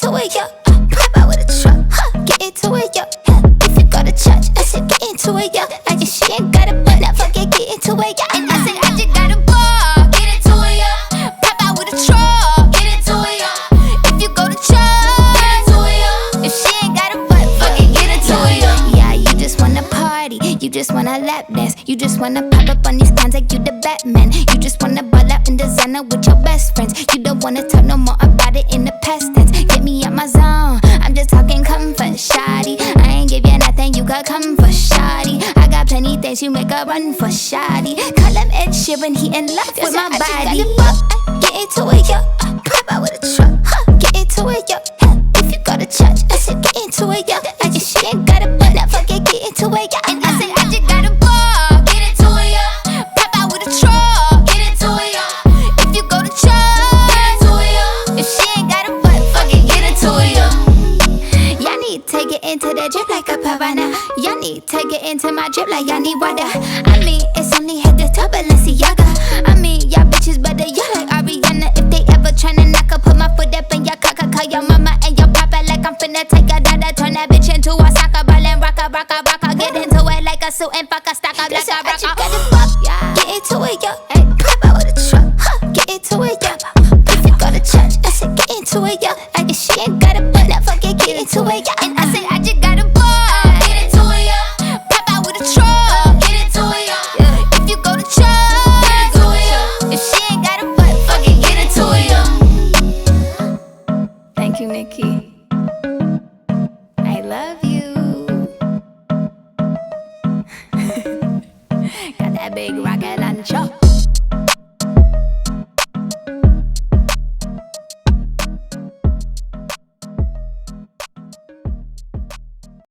into it, yeah. Pop out with a truck, get into it, yeah. If you go to church, I said get into it, yeah. I guess she ain't got a butt, now fuck it, get into it, yeah. And I said I just got a ball, get into it, yeah. Pop out with a truck, get into it, yeah. If you go to church, get into it, yeah. If she ain't got a butt, fuck it, get into it, yeah. Yeah, you just wanna party, you just wanna lap dance, you just wanna pop up on these cons like you the Batman. You just wanna ball out in designer with your best friends. You don't wanna talk no more about it in the past tense. Get me out my zone, I'm just talking comfort, shawty. I ain't give you nothing, you could come for shawty. I got plenty things you make a run for shawty. Call him Ed Sheeran, he in love with my body. Get into it, yeah. Pop out with a truck, get into it, yeah. If you go to church, I said get into it, yeah. I just she ain't got a butt, now fuck it, get into it, yeah. And I said I just got a ball, get into it, yeah. Pop out with a truck, get into it, yeah. If you go to church, get into it, yeah. If she ain't got a butt, fuck it, get into it, yeah. Y'all need to get into the drip like a piranha. Y'all need to get into my drip like y'all need water. I mean, it's only head to toe, Balenciaga. I mean, y'all bitches better, y'all like Ariana. If they ever tryna knock up, put my foot up in your cocker. Call your mama and your papa like I'm finna take a dada. Turn that bitch into a soccer ball and rock a, rock a, rock a. Get into it like a suit and fuck a stack up like a rocker. Get into it, yeah. Hey, pop out with a truck, get into it, yeah. If you go to church, I said get into it, yeah. I guess she ain't got a butt, now fuck it, get into it, yeah. And I said I just got a ball, get into it, yeah. Pop out with a truck, get into it, yeah. If you go to church, get into it, yeah. If she ain't got a butt, fuck it, get into it, yeah. Thank you, Nikki. I love you. Got that big rocket launcher.